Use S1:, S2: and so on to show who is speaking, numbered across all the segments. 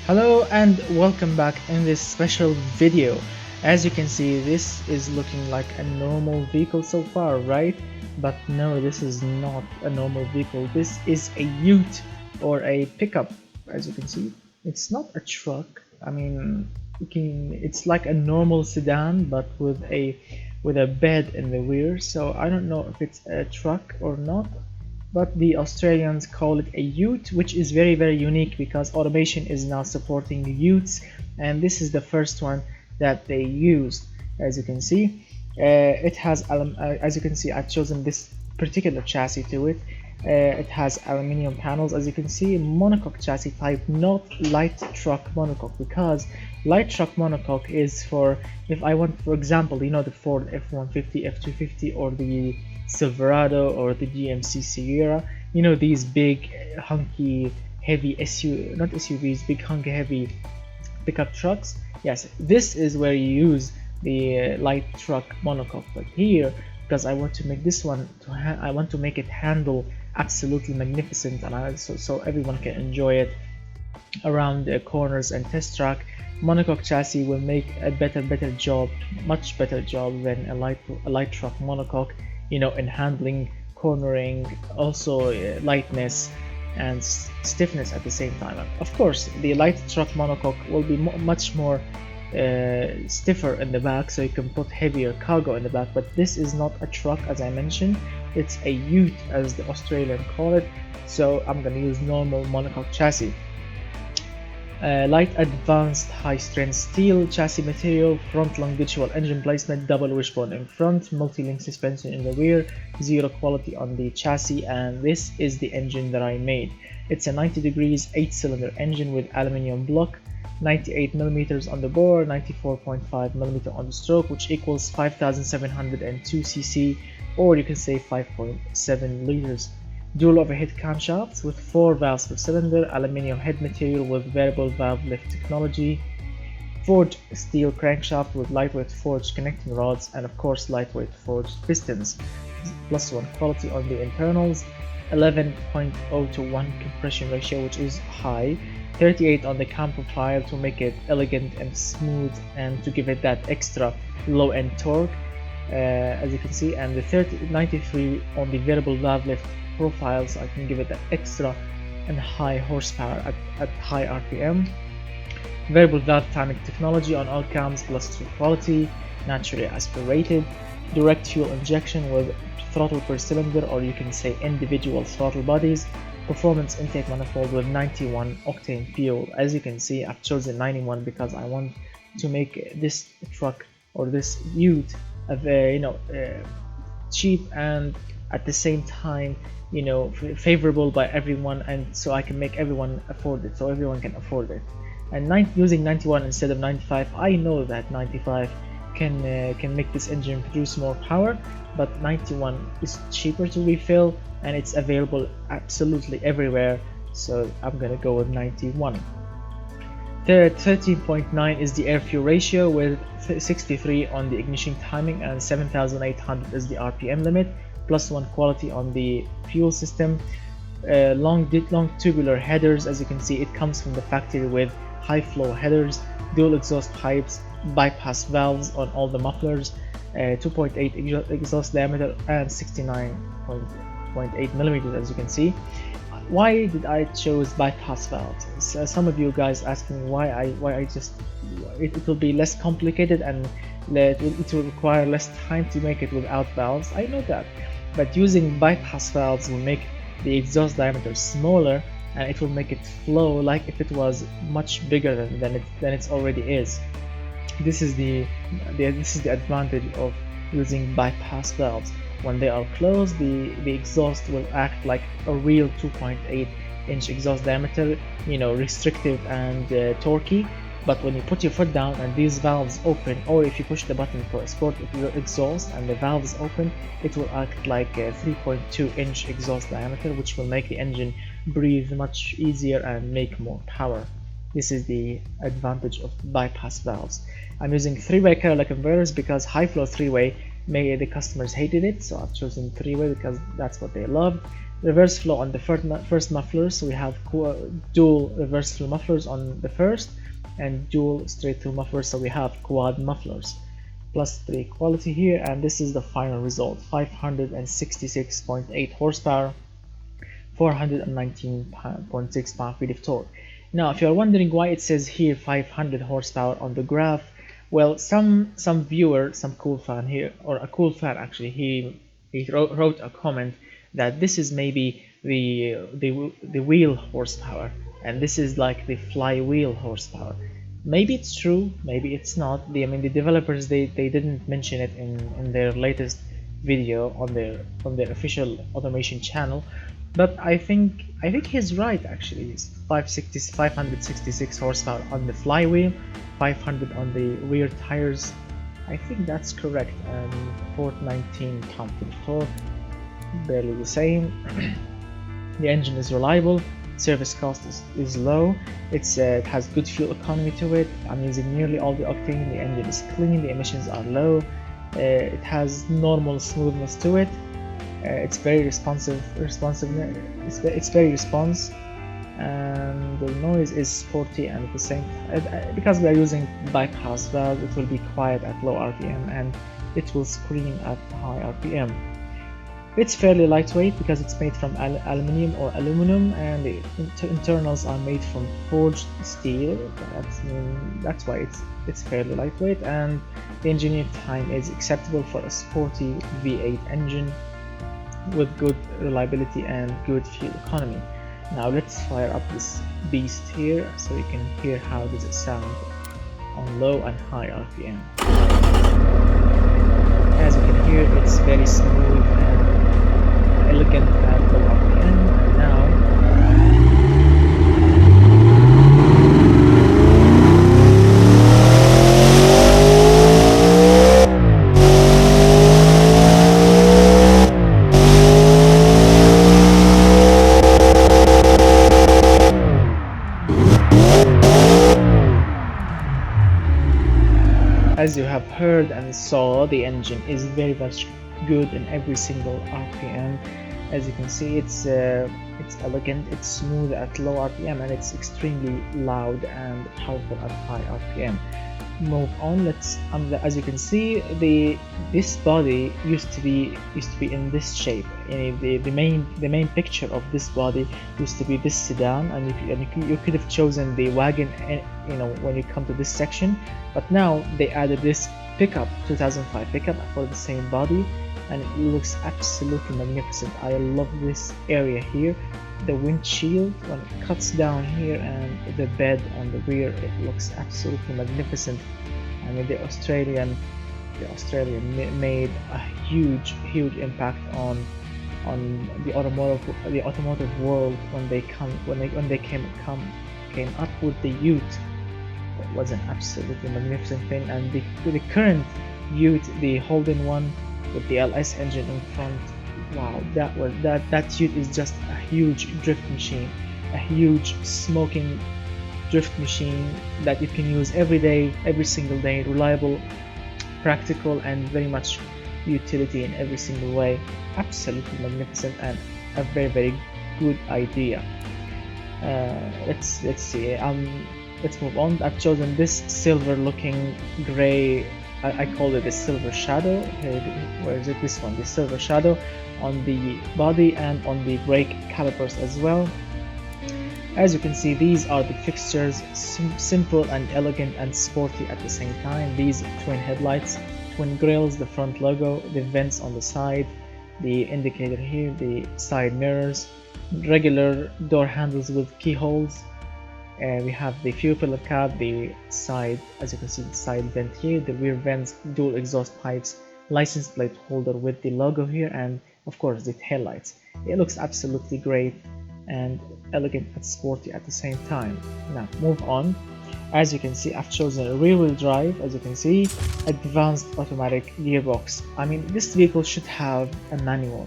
S1: Hello and welcome back in this special video. As you can see, this is looking like a normal vehicle so far, right? But no, this is not a normal vehicle. This is a ute or a pickup. As you can see, it's not a truck. I mean, it's like a normal sedan but with a bed in the rear. So I don't know if it's a truck or not, but the Australians call it a ute, which is very unique because automation is now supporting utes, and this is the first one that they used. As you can see, it has as you can see, I've chosen this particular chassis to it. It has aluminium panels, as you can see, monocoque chassis type, not light truck monocoque, because light truck monocoque is for if I want, for example, the Ford F-150, F-250, or the Silverado or the GMC Sierra, these big hunky heavy not SUVs, big hunky heavy pickup trucks. Yes, this is where you use the light truck monocoque. But here, because I want to make this one I want to make it handle absolutely magnificent, and so everyone can enjoy it around the corners and test track, monocoque chassis will make a better job, much better job than a light truck monocoque, in handling, cornering, also lightness and stiffness at the same time. Of course, the light truck monocoque will be much more stiffer in the back, so you can put heavier cargo in the back. But this is not a truck, as I mentioned. It's a ute, as the Australians call it. So I'm gonna use normal monocoque chassis. Light advanced high-strength steel chassis material, front longitudinal engine placement, double wishbone in front, multi-link suspension in the rear, zero quality on the chassis, and this is the engine that I made. It's a 90 degrees 8-cylinder engine with aluminium block, 98mm on the bore, 94.5mm on the stroke, which equals 5702 cc, or you can say 5.7 liters. Dual overhead camshafts with 4 valves per cylinder, aluminium head material with variable valve lift technology, forged steel crankshaft with lightweight forged connecting rods, and of course lightweight forged pistons. +1 quality on the internals, 11.0 to 1 compression ratio, which is high, 38 on the cam profile to make it elegant and smooth and to give it that extra low end torque, as you can see, and the 93 on the variable valve lift profile, so I can give it that extra and high horsepower at high RPM. Variable valve timing technology on all cams, +2 quality, naturally aspirated, direct fuel injection with throttle per cylinder, or you can say individual throttle bodies, performance intake manifold with 91 octane fuel. As you can see, I've chosen 91 because I want to make this truck or this ute cheap and at the same time favorable by everyone, and so I can make everyone afford it, so everyone can afford it. And using 91 instead of 95, I know that 95 can make this engine produce more power, but 91 is cheaper to refill and it's available absolutely everywhere, so I'm gonna go with 91. 13.9 is the air fuel ratio with 63 on the ignition timing, and 7800 is the RPM limit, +1 quality on the fuel system. Long tubular headers, as you can see, it comes from the factory with high flow headers, dual exhaust pipes, bypass valves on all the mufflers, 2.8 exhaust diameter, and 69.8 millimeters, as you can see. Why did I choose bypass valves? So some of you guys asking why I just it will be less complicated and it will require less time to make it without valves. I know that, but using bypass valves will make the exhaust diameter smaller and it will make it flow like if it was much bigger than it already is. This is the advantage of using bypass valves. When they are closed, the exhaust will act like a real 2.8-inch exhaust diameter, restrictive and torquey. But when you put your foot down and these valves open, or if you push the button for sport exhaust and the valves open, it will act like a 3.2-inch exhaust diameter, which will make the engine breathe much easier and make more power. This is the advantage of bypass valves. I'm using 3-way catalytic converters because high flow 3-way the customers hated it, so I've chosen 3-way because that's what they loved. Reverse flow on the first muffler, so we have dual reverse flow mufflers on the first, and dual straight through mufflers, so we have quad mufflers. +3 quality here, and this is the final result: 566.8 horsepower, 419.6 pound-feet of torque. Now, if you are wondering why it says here 500 horsepower on the graph, well, some viewer, some cool fan here, or a cool fan actually, he wrote a comment that this is maybe the wheel horsepower, and this is like the flywheel horsepower. Maybe it's true, maybe it's not. I mean, the developers, they didn't mention it in their latest video on their official automation channel, but I think he's right actually. It's 566 horsepower on the flywheel, 500 on the rear tires. I think that's correct. And 419 pound-feet of torque, barely the same. The engine is reliable. Service cost is low. It has good fuel economy to it. I'm using nearly all the octane. The engine is clean. The emissions are low. It has normal smoothness to it. It's very responsive. It's very responsive, and the noise is sporty, and at the same time, because we are using bypass valve, it will be quiet at low RPM and it will scream at high RPM. It's fairly lightweight because it's made from aluminum, and the internals are made from forged steel. That's why it's fairly lightweight, and the engineering time is acceptable for a sporty V8 engine with good reliability and good fuel economy. Now let's fire up this beast here so you can hear how does it sound on low and high RPM. As you can hear, it's very smooth and elegant at low RPM. And now as you have heard and saw, the engine is very much good in every single RPM. As you can see, it's elegant, it's smooth at low RPM, and it's extremely loud and powerful at high RPM. Move on. As you can see, this body used to be in this shape. The main picture of this body used to be this sedan, and you could have chosen the wagon, when you come to this section. But now they added this pickup, 2005 pickup, for the same body, and it looks absolutely magnificent. I love this area here. The windshield, when it cuts down here, and the bed on the rear, it looks absolutely magnificent. I mean, the Australian made a huge impact on the automotive world when they came up with the Ute. It was an absolutely magnificent thing, and the current Ute, the Holden one with the LS engine in front, wow, that Ute is just a huge drift machine, a huge smoking drift machine that you can use every day, every single day. Reliable, practical, and very much utility in every single way. Absolutely magnificent and a very good idea. Let's see. Let's move on. I've chosen this silver looking gray, I call it a silver shadow. Where is it? This one, the silver shadow on the body and on the brake calipers as well. As you can see, these are the fixtures, simple and elegant and sporty at the same time. These twin headlights, twin grills, the front logo, the vents on the side, the indicator here, the side mirrors, regular door handles with keyholes. We have the fuel filler cap, the side, as you can see, the side vent here, the rear vents, dual exhaust pipes, license plate holder with the logo here, and of course the tail lights. It looks absolutely great and elegant and sporty at the same time. Now move on. As you can see, I've chosen a rear-wheel drive. As you can see, advanced automatic gearbox. I mean, this vehicle should have a manual.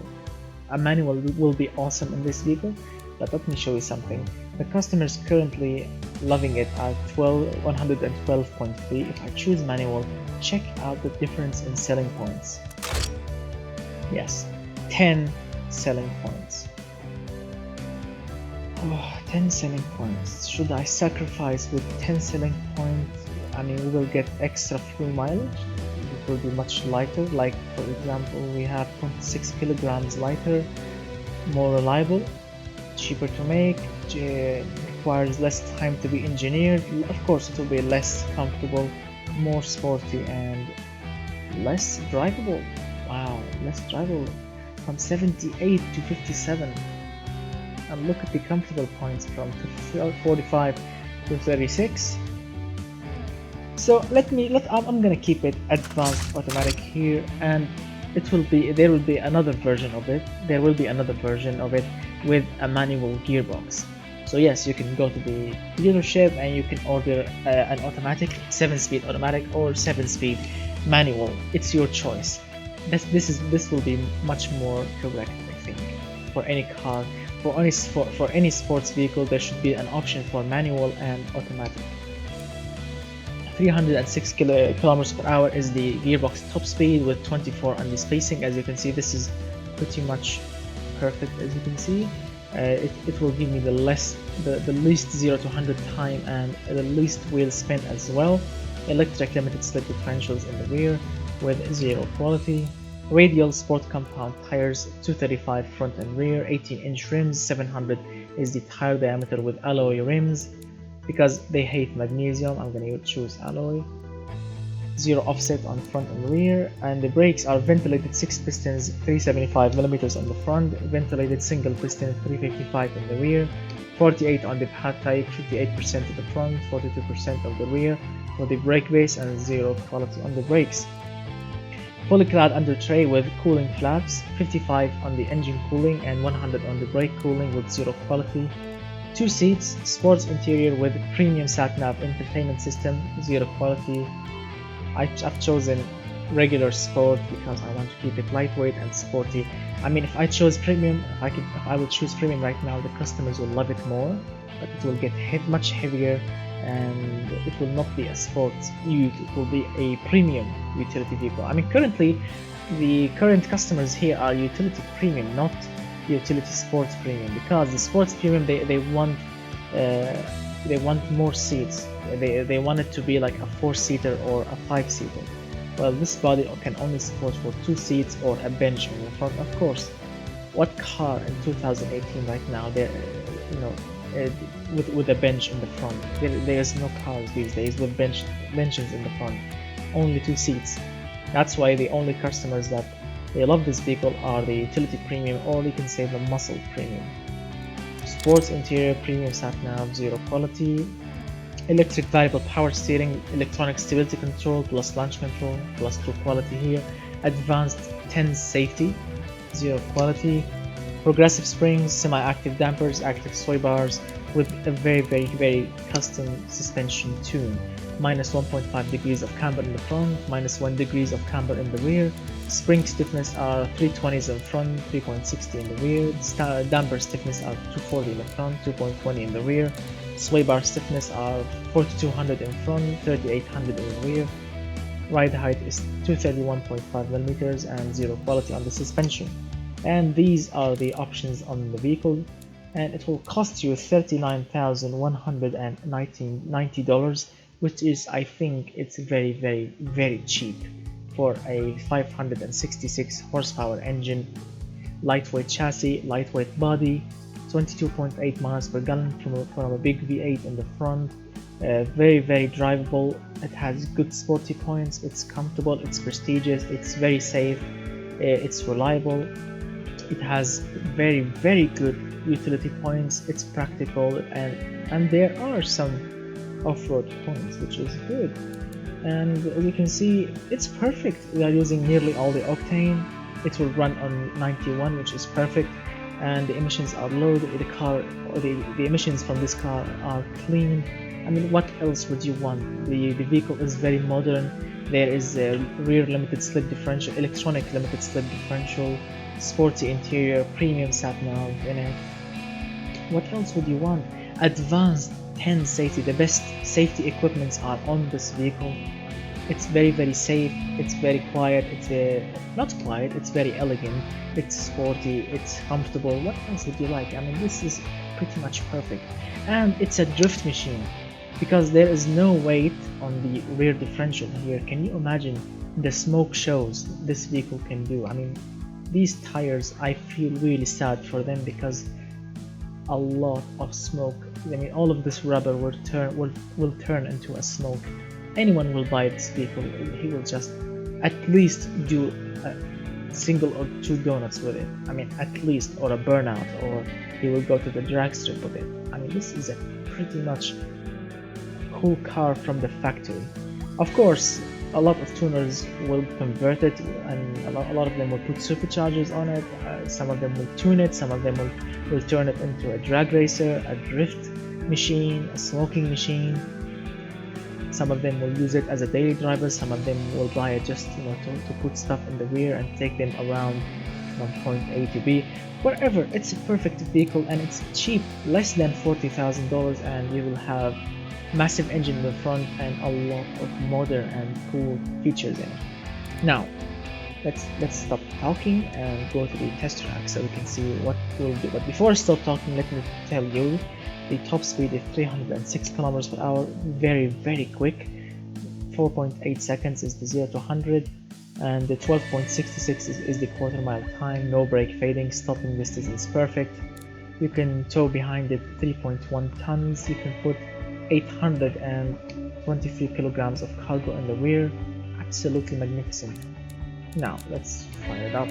S1: A manual will be awesome in this vehicle, but let me show you something. The customer is currently loving it at 112.3. If I choose manual, check out the difference in selling points. Yes, 10 selling points. Oh, 10 selling points. Should I sacrifice with 10 selling points? I mean, we will get extra fuel mileage. It will be much lighter. Like, for example, we have 26 kilograms lighter, more reliable, cheaper to make, requires less time to be engineered. Of course, it will be less comfortable, more sporty, and less drivable. Wow, less drivable. From 78 to 57. And look at the comfortable points from 45 to 36. So I'm gonna keep it advanced automatic here, and there will be another version of it. There will be another version of it with a manual gearbox. So yes, you can go to the dealership and you can order an automatic 7-speed automatic or 7-speed manual. It's your choice. This will be much more correct, I think, for any car. For any sports vehicle, there should be an option for manual and automatic. 306 kilometers per hour is the gearbox top speed with 24 on the spacing. As you can see, this is pretty much perfect. As you can see, it will give me the least 0 to 100 time and the least wheel spin as well. Electric limited slip differentials in the rear with zero quality. Radial sport compound tires, 235 front and rear, 18-inch rims, 700 is the tire diameter with alloy rims. Because they hate magnesium, I'm gonna choose alloy. Zero offset on front and rear, and the brakes are ventilated 6 pistons, 375mm on the front, ventilated single piston, 355 in the rear, 48 on the pad type, 58% of the front, 42% of the rear for the brake base, and zero quality on the brakes. Fully clad under tray with cooling flaps, 55 on the engine cooling and 100 on the brake cooling with zero quality. 2 seats, sports interior with premium sat-nav entertainment system, zero quality. I've chosen regular sport because I want to keep it lightweight and sporty. I mean, if I chose premium, if I would choose premium right now, the customers will love it more, but it will get much heavier and it will not be a sports ute, it will be a premium utility vehicle. I mean, currently, the current customers here are utility premium, not utility sports premium, because the sports premium they want more seats. They want it to be like a 4-seater or a 5-seater. Well, this body can only support for 2 seats or a bench on the front. Of course, what car in 2018 right now there, with a bench in the front? There's no cars these days with benches in the front. Only 2 seats. That's why the only customers that they love this vehicle are the utility premium, or you can say the muscle premium. Sports interior, premium sat-nav, zero quality. Electric variable power steering, electronic stability control plus launch control, plus 2 quality here. Advanced 10 safety, zero quality. Progressive springs, semi-active dampers, active sway bars with a very custom suspension tune. Minus 1.5 degrees of camber in the front, minus 1 degrees of camber in the rear. Spring stiffness are 320s in front, 3.60 in the rear. Damper stiffness are 240 in the front, 2.20 in the rear. Sway bar stiffness are 4200 in front, 3800 in the rear. Ride height is 231.5 millimeters and zero quality on the suspension. And these are the options on the vehicle, and it will cost you $39,190, which is, I think, it's very cheap for a 566 horsepower engine, lightweight chassis, lightweight body, 22.8 miles per gallon from a big V8 in the front. Very drivable. It has good sporty points. It's comfortable, it's prestigious, it's very safe, it's reliable. It has very good utility points. It's practical, and there are some off-road points, which is good. And as you can see, it's perfect. We are using nearly all the octane. It will run on 91, which is perfect, and the emissions are low. The emissions from this car are clean. I mean, what else would you want? The vehicle is very modern. There is a rear limited slip differential, electronic limited slip differential, sporty interior, premium sat-nav in it. What else would you want? Advanced 10 safety. The best safety equipments are on this vehicle. It's very safe. It's very quiet. It's not quiet. It's very elegant. It's sporty. It's comfortable. What else would you like? I mean, this is pretty much perfect. And it's a drift machine because there is no weight on the rear differential here. Can you imagine the smoke shows this vehicle can do? I mean, these tires, I feel really sad for them because a lot of smoke. I mean, all of this rubber will turn into a smoke. Anyone will buy this vehicle, he will just at least do a single or two donuts with it. I mean, at least, or a burnout, or he will go to the drag strip with it. I mean, this is a pretty much cool car from the factory. Of course, a lot of tuners will convert it, and a lot of them will put superchargers on it. Some of them will tune it, some of them will turn it into a drag racer, a drift machine, a smoking machine. Some of them will use it as a daily driver, some of them will buy it just to put stuff in the rear and take them around from point A to B. Wherever, it's a perfect vehicle and it's cheap, less than $40,000, and you will have massive engine in the front and a lot of modern and cool features in it. Now, let's stop talking and go to the test track so we can see what we'll do. But before I stop talking, let me tell you the top speed is 306 kilometers per hour, very quick. 4.8 seconds is the 0 to 100, and the 12.66 is the quarter mile time. No brake fading, stopping distance is perfect. You can tow behind it 3.1 tons. You can put 823 kilograms of cargo in the rear. Absolutely magnificent. Now let's fire it up.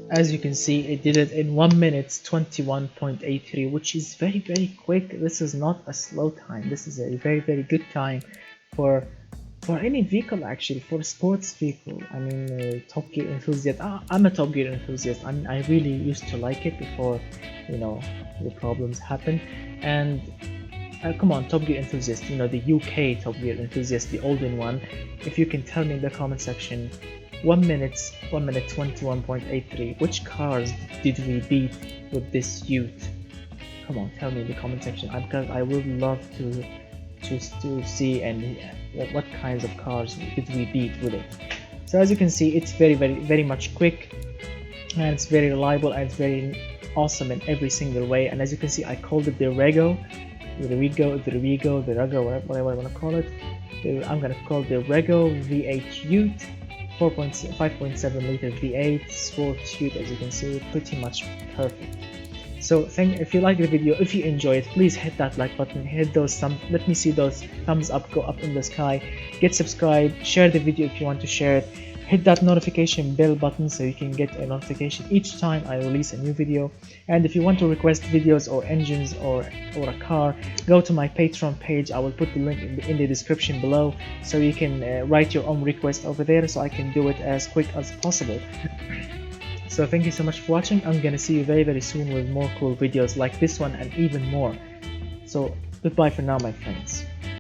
S1: As you can see, it did it in 1 minute 21.83, which is very quick. This is not a slow time. This is a very good time for any vehicle, actually, for a sports vehicle. I mean, Top Gear enthusiast. I'm a Top Gear enthusiast. I mean, I really used to like it before, the problems happened. And come on, Top Gear enthusiast, the UK Top Gear enthusiast, the older one. If you can tell me in the comment section, 1 minute 21.83, which cars did we beat with this Ute? Come on, tell me in the comment section, because I would love to see and what kinds of cars did we beat with it. So as you can see, it's very much quick, and it's very reliable, and it's very awesome in every single way. And as you can see, I called it the Rego, whatever I want to call it. I'm gonna call it the Rego V8 Ute. 5.7 liter V8 sports Ute. As you can see, pretty much perfect. So if you like the video, if you enjoy it, please hit that like button, hit those let me see those thumbs up go up in the sky, get subscribed, share the video if you want to share it, hit that notification bell button so you can get a notification each time I release a new video. And if you want to request videos or engines or a car, go to my Patreon page. I will put the link in the description below, so you can write your own request over there, so I can do it as quick as possible. So thank you so much for watching. I'm gonna see you very soon with more cool videos like this one and even more. So goodbye for now, my friends.